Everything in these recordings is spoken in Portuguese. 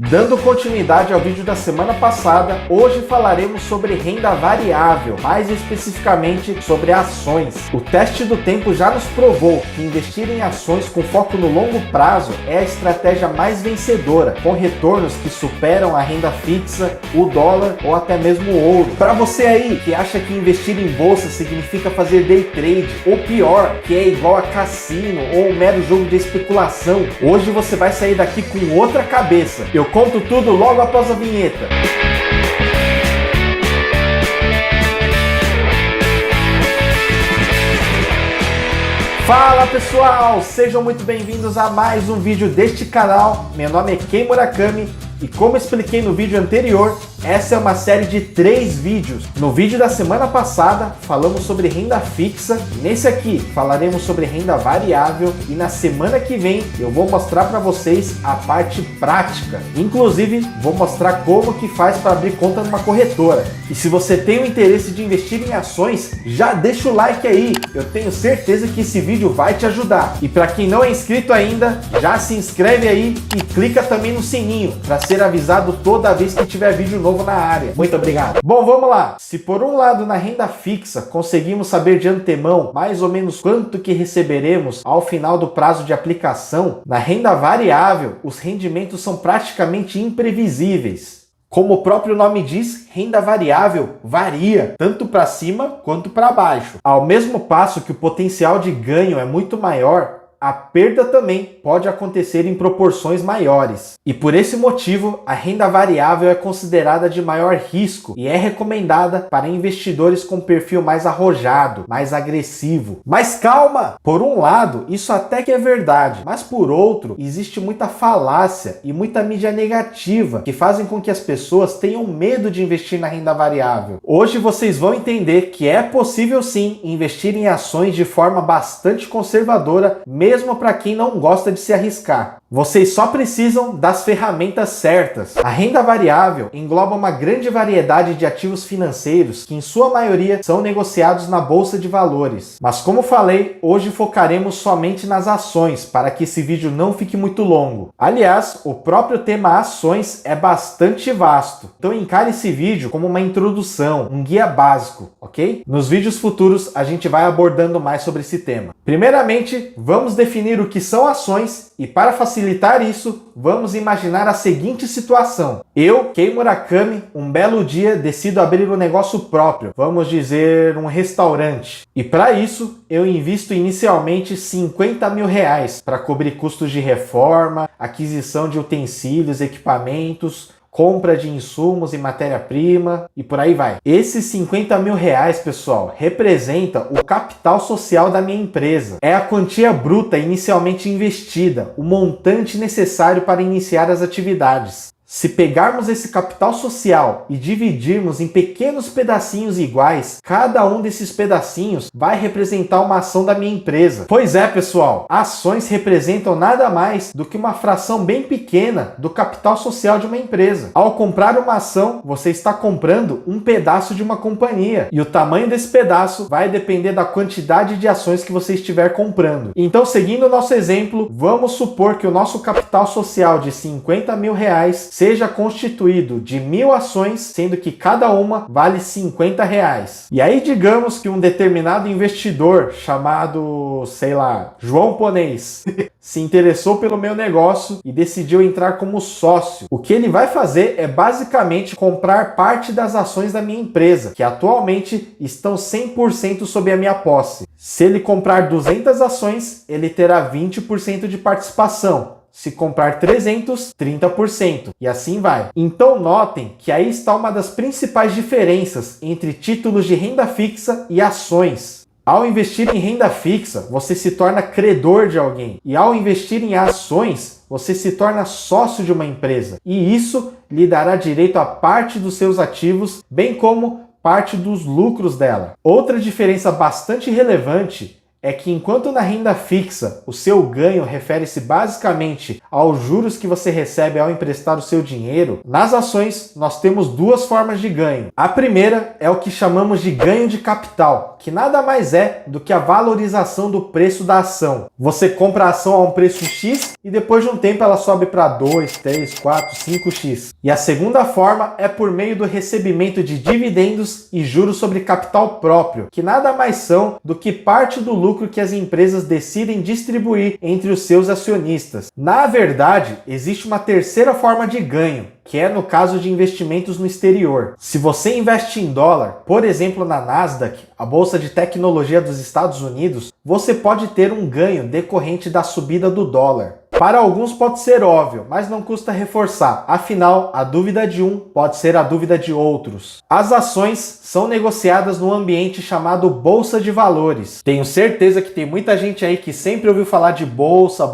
Dando continuidade ao vídeo da semana passada, hoje falaremos sobre renda variável, mais especificamente sobre ações. O teste do tempo já nos provou que investir em ações com foco no longo prazo é a estratégia mais vencedora, com retornos que superam a renda fixa, o dólar ou até mesmo o ouro. Para você aí que acha que investir em bolsa significa fazer day trade, ou pior, que é igual a cassino ou um mero jogo de especulação, hoje você vai sair daqui com outra cabeça. Eu conto tudo logo após a vinheta. Fala pessoal, sejam muito bem-vindos a mais um vídeo deste canal. Meu nome é Ken Murakami e como expliquei no vídeo anterior, essa é uma série de 3 vídeos. No vídeo da semana passada falamos sobre renda fixa, nesse aqui falaremos sobre renda variável e na semana que vem eu vou mostrar para vocês a parte prática. Inclusive vou mostrar como que faz para abrir conta numa corretora. E se você tem o interesse de investir em ações, já deixa o like aí, eu tenho certeza que esse vídeo vai te ajudar. E para quem não é inscrito ainda, já se inscreve aí e clica também no sininho para ser avisado toda vez que tiver vídeo novo na área. Muito obrigado. Bom, vamos lá. Se por um lado na renda fixa conseguimos saber de antemão mais ou menos quanto que receberemos ao final do prazo de aplicação, na renda variável os rendimentos são praticamente imprevisíveis. Como o próprio nome diz, renda variável varia, tanto para cima quanto para baixo. Ao mesmo passo que o potencial de ganho é muito maior, a perda também pode acontecer em proporções maiores. E por esse motivo, a renda variável é considerada de maior risco e é recomendada para investidores com perfil mais arrojado, mais agressivo. Mas calma! Por um lado, isso até que é verdade, mas por outro, existe muita falácia e muita mídia negativa que fazem com que as pessoas tenham medo de investir na renda variável. Hoje vocês vão entender que é possível sim investir em ações de forma bastante conservadora, mesmo para quem não gosta de se arriscar. Vocês só precisam das ferramentas certas. A renda variável engloba uma grande variedade de ativos financeiros que, em sua maioria, são negociados na bolsa de valores. Mas como falei, hoje focaremos somente nas ações, para que esse vídeo não fique muito longo. Aliás, o próprio tema ações é bastante vasto, então encare esse vídeo como uma introdução, um guia básico, ok? Nos vídeos futuros a gente vai abordando mais sobre esse tema. Primeiramente, vamos definir o que são ações e, para facilitar isso, vamos imaginar a seguinte situação. Eu, Ken Murakami, um belo dia decido abrir um negócio próprio, vamos dizer um restaurante. E para isso, eu invisto inicialmente R$50 mil para cobrir custos de reforma, aquisição de utensílios, equipamentos, compra de insumos e matéria-prima e por aí vai. Esses R$50 mil, pessoal, representa o capital social da minha empresa. É a quantia bruta inicialmente investida, o montante necessário para iniciar as atividades. Se pegarmos esse capital social e dividirmos em pequenos pedacinhos iguais, cada um desses pedacinhos vai representar uma ação da minha empresa. Pois é, pessoal, ações representam nada mais do que uma fração bem pequena do capital social de uma empresa. Ao comprar uma ação, você está comprando um pedaço de uma companhia e o tamanho desse pedaço vai depender da quantidade de ações que você estiver comprando. Então, seguindo o nosso exemplo, vamos supor que o nosso capital social de R$50 mil seja constituído de 1.000 ações, sendo que cada uma vale R$50. E aí digamos que um determinado investidor chamado, sei lá, João Ponês, se interessou pelo meu negócio e decidiu entrar como sócio. O que ele vai fazer é basicamente comprar parte das ações da minha empresa, que atualmente estão 100% sob a minha posse. Se ele comprar 200 ações, ele terá 20% de participação. Se comprar 300, 30%. E assim vai. Então notem que aí está uma das principais diferenças entre títulos de renda fixa e ações. Ao investir em renda fixa, você se torna credor de alguém. E ao investir em ações, você se torna sócio de uma empresa. E isso lhe dará direito a parte dos seus ativos, bem como parte dos lucros dela. Outra diferença bastante relevante é que enquanto na renda fixa o seu ganho refere-se basicamente aos juros que você recebe ao emprestar o seu dinheiro, nas ações nós temos duas formas de ganho. A primeira é o que chamamos de ganho de capital, que nada mais é do que a valorização do preço da ação. Você compra a ação a um preço X e depois de um tempo ela sobe para 2, 3, 4, 5x. E a segunda forma é por meio do recebimento de dividendos e juros sobre capital próprio, que nada mais são do que parte do lucro que as empresas decidem distribuir entre os seus acionistas. Na verdade, existe uma terceira forma de ganho, que é no caso de investimentos no exterior. Se você investe em dólar, por exemplo na Nasdaq, a bolsa de tecnologia dos Estados Unidos, você pode ter um ganho decorrente da subida do dólar. Para alguns pode ser óbvio, mas não custa reforçar. Afinal, a dúvida de um pode ser a dúvida de outros. As ações são negociadas no ambiente chamado Bolsa de Valores. Tenho certeza que tem muita gente aí que sempre ouviu falar de bolsa,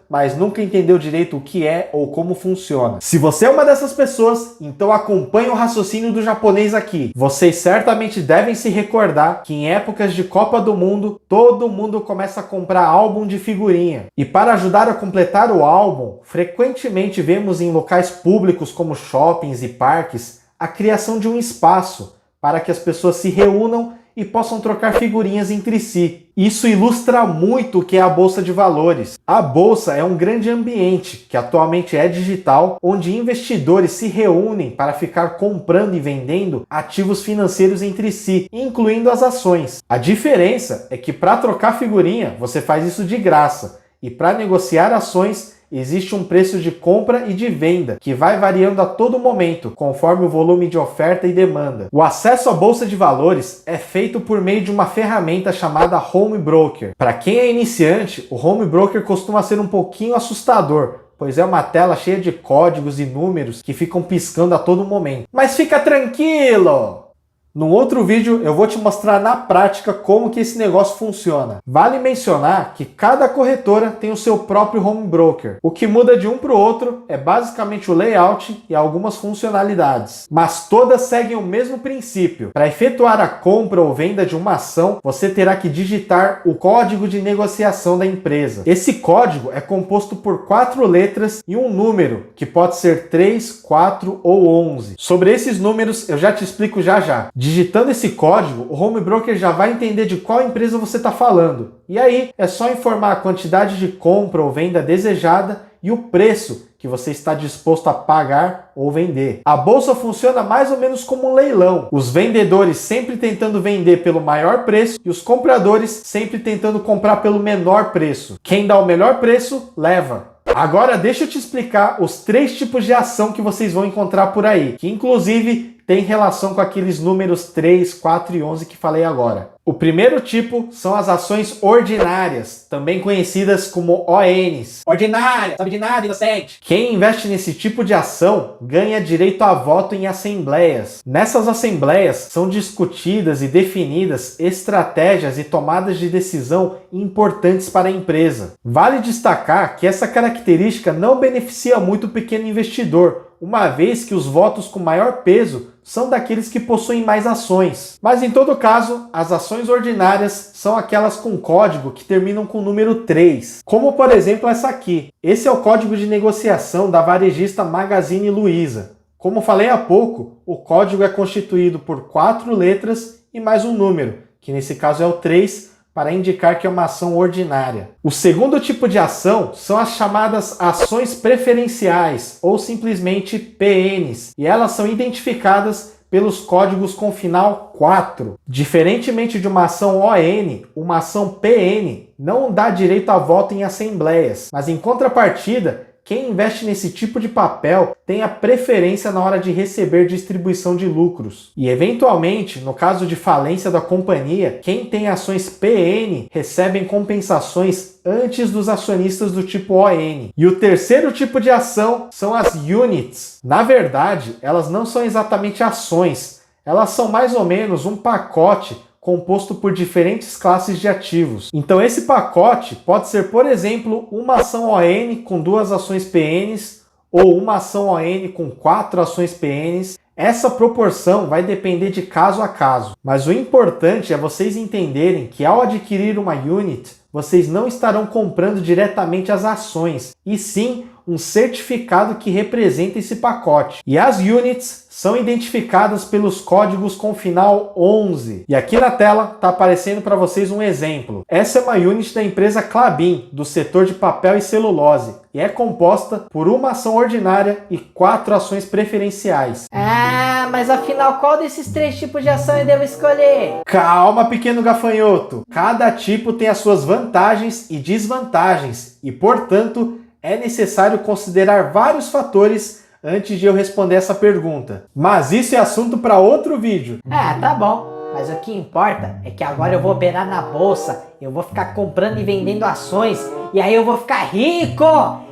mas nunca entendeu direito o que é ou como funciona. Se você é uma dessas pessoas, então acompanhe o raciocínio do japonês aqui. Vocês certamente devem se recordar que em épocas de Copa do Mundo, todo mundo começa a comprar álbum de figurinha. E para ajudar a completar o álbum, frequentemente vemos em locais públicos como shoppings e parques a criação de um espaço para que as pessoas se reúnam e possam trocar figurinhas entre si. Isso ilustra muito o que é a Bolsa de Valores. A Bolsa é um grande ambiente, que atualmente é digital, onde investidores se reúnem para ficar comprando e vendendo ativos financeiros entre si, incluindo as ações. A diferença é que para trocar figurinha, você faz isso de graça, e para negociar ações, existe um preço de compra e de venda, que vai variando a todo momento, conforme o volume de oferta e demanda. O acesso à Bolsa de Valores é feito por meio de uma ferramenta chamada Home Broker. Para quem é iniciante, o Home Broker costuma ser um pouquinho assustador, pois é uma tela cheia de códigos e números que ficam piscando a todo momento. Mas fica tranquilo! Num outro vídeo eu vou te mostrar na prática como que esse negócio funciona. Vale mencionar que cada corretora tem o seu próprio home broker. O que muda de um para o outro é basicamente o layout e algumas funcionalidades. Mas todas seguem o mesmo princípio. Para efetuar a compra ou venda de uma ação, você terá que digitar o código de negociação da empresa. Esse código é composto por 4 letras e um número, que pode ser 3, 4 ou 11. Sobre esses números eu já te explico já já. Digitando esse código, o Home Broker já vai entender de qual empresa você está falando. E aí é só informar a quantidade de compra ou venda desejada e o preço que você está disposto a pagar ou vender. A bolsa funciona mais ou menos como um leilão. Os vendedores sempre tentando vender pelo maior preço e os compradores sempre tentando comprar pelo menor preço. Quem dá o melhor preço, leva. Agora deixa eu te explicar os 3 tipos de ação que vocês vão encontrar por aí, que inclusive tem relação com aqueles números 3, 4 e 11 que falei agora. O primeiro tipo são as ações ordinárias, também conhecidas como ONs. Ordinária, sabe de nada, inocente. Quem investe nesse tipo de ação ganha direito a voto em assembleias. Nessas assembleias são discutidas e definidas estratégias e tomadas de decisão importantes para a empresa. Vale destacar que essa característica não beneficia muito o pequeno investidor, uma vez que os votos com maior peso são daqueles que possuem mais ações. Mas em todo caso, as ações ordinárias são aquelas com código que terminam com o número 3, como por exemplo essa aqui. Esse é o código de negociação da varejista Magazine Luiza. Como falei há pouco, o código é constituído por 4 letras e mais um número, que nesse caso é o 3, para indicar que é uma ação ordinária. O segundo tipo de ação são as chamadas ações preferenciais, ou simplesmente PNs, e elas são identificadas pelos códigos com final 4. Diferentemente de uma ação ON, uma ação PN não dá direito a voto em assembleias, mas em contrapartida, quem investe nesse tipo de papel tem a preferência na hora de receber distribuição de lucros. E, eventualmente, no caso de falência da companhia, quem tem ações PN recebem compensações antes dos acionistas do tipo ON. E o terceiro tipo de ação são as units. Na verdade, elas não são exatamente ações, elas são mais ou menos um pacote composto por diferentes classes de ativos. Então esse pacote pode ser, por exemplo, uma ação ON com 2 ações PNs ou uma ação ON com 4 ações PNs. Essa proporção vai depender de caso a caso, mas o importante é vocês entenderem que ao adquirir uma unit, vocês não estarão comprando diretamente as ações, e sim um certificado que representa esse pacote. E as units são identificadas pelos códigos com final 11. E aqui na tela está aparecendo para vocês um exemplo. Essa é uma unit da empresa Klabin, do setor de papel e celulose, e é composta por uma ação ordinária e 4 ações preferenciais. Ah, mas afinal qual desses 3 tipos de ação eu devo escolher? Calma, pequeno gafanhoto! Cada tipo tem as suas vantagens e desvantagens, e portanto é necessário considerar vários fatores antes de eu responder essa pergunta. Mas isso é assunto para outro vídeo. Ah, tá bom. Mas o que importa é que agora eu vou operar na bolsa, eu vou ficar comprando e vendendo ações, e aí eu vou ficar rico!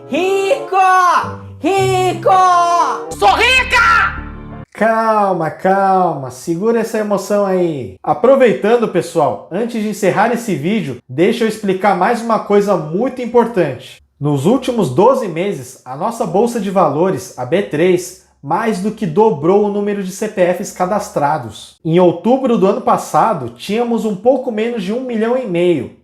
Rico! Rico! Sou rica! Calma, calma, segura essa emoção aí. Aproveitando, pessoal, antes de encerrar esse vídeo, deixa eu explicar mais uma coisa muito importante. Nos últimos 12 meses, a nossa Bolsa de Valores, a B3, mais do que dobrou o número de CPFs cadastrados. Em outubro do ano passado, tínhamos um pouco menos de 1,5 milhão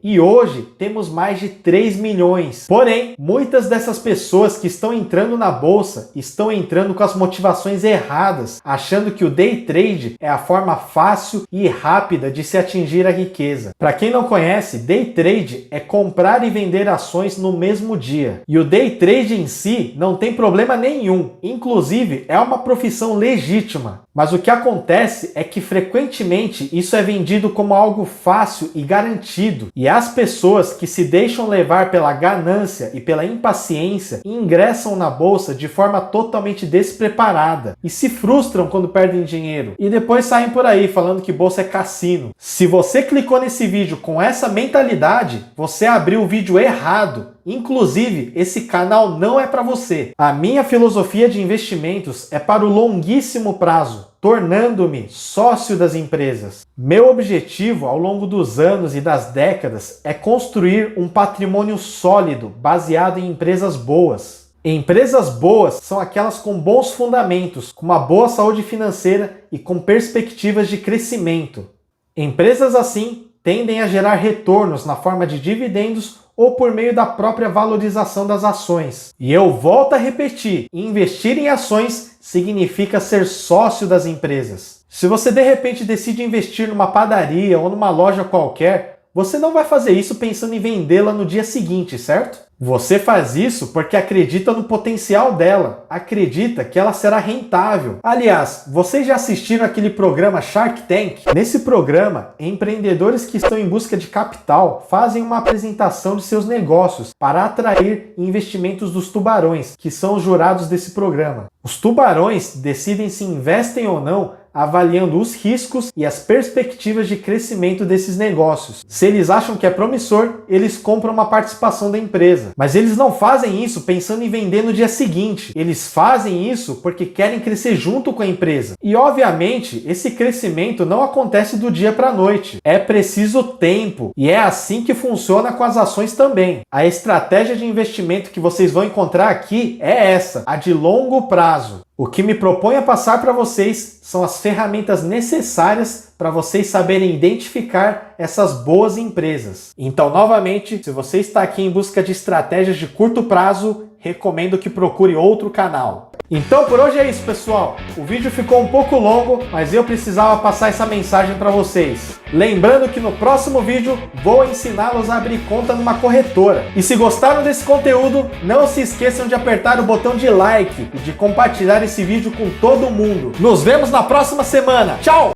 e hoje temos mais de 3 milhões. Porém, muitas dessas pessoas que estão entrando na bolsa estão entrando com as motivações erradas, achando que o day trade é a forma fácil e rápida de se atingir a riqueza. Para quem não conhece, day trade é comprar e vender ações no mesmo dia. E o day trade em si não tem problema nenhum, inclusive é uma profissão legítima. Mas o que acontece é que frequentemente isso é vendido como algo fácil e garantido, e as pessoas que se deixam levar pela ganância e pela impaciência ingressam na bolsa de forma totalmente despreparada e se frustram quando perdem dinheiro e depois saem por aí falando que bolsa é cassino. Se você clicou nesse vídeo com essa mentalidade, você abriu o vídeo errado. Inclusive, esse canal não é para você. A minha filosofia de investimentos é para o longuíssimo prazo, tornando-me sócio das empresas. Meu objetivo ao longo dos anos e das décadas é construir um patrimônio sólido baseado em empresas boas. Empresas boas são aquelas com bons fundamentos, com uma boa saúde financeira e com perspectivas de crescimento. Empresas assim tendem a gerar retornos na forma de dividendos ou por meio da própria valorização das ações. E eu volto a repetir, investir em ações significa ser sócio das empresas. Se você de repente decide investir numa padaria ou numa loja qualquer, você não vai fazer isso pensando em vendê-la no dia seguinte, certo? Você faz isso porque acredita no potencial dela, acredita que ela será rentável. Aliás, vocês já assistiram aquele programa Shark Tank? Nesse programa, empreendedores que estão em busca de capital fazem uma apresentação de seus negócios para atrair investimentos dos tubarões, que são os jurados desse programa. Os tubarões decidem se investem ou não avaliando os riscos e as perspectivas de crescimento desses negócios. Se eles acham que é promissor, eles compram uma participação da empresa. Mas eles não fazem isso pensando em vender no dia seguinte. Eles fazem isso porque querem crescer junto com a empresa. E obviamente, esse crescimento não acontece do dia para a noite. É preciso tempo. E é assim que funciona com as ações também. A estratégia de investimento que vocês vão encontrar aqui é essa, a de longo prazo. O que me proponho a passar para vocês são as ferramentas necessárias para vocês saberem identificar essas boas empresas. Então, novamente, se você está aqui em busca de estratégias de curto prazo, recomendo que procure outro canal. Então por hoje é isso, pessoal. O vídeo ficou um pouco longo, mas eu precisava passar essa mensagem para vocês. Lembrando que no próximo vídeo vou ensiná-los a abrir conta numa corretora. E se gostaram desse conteúdo, não se esqueçam de apertar o botão de like e de compartilhar esse vídeo com todo mundo. Nos vemos na próxima semana. Tchau!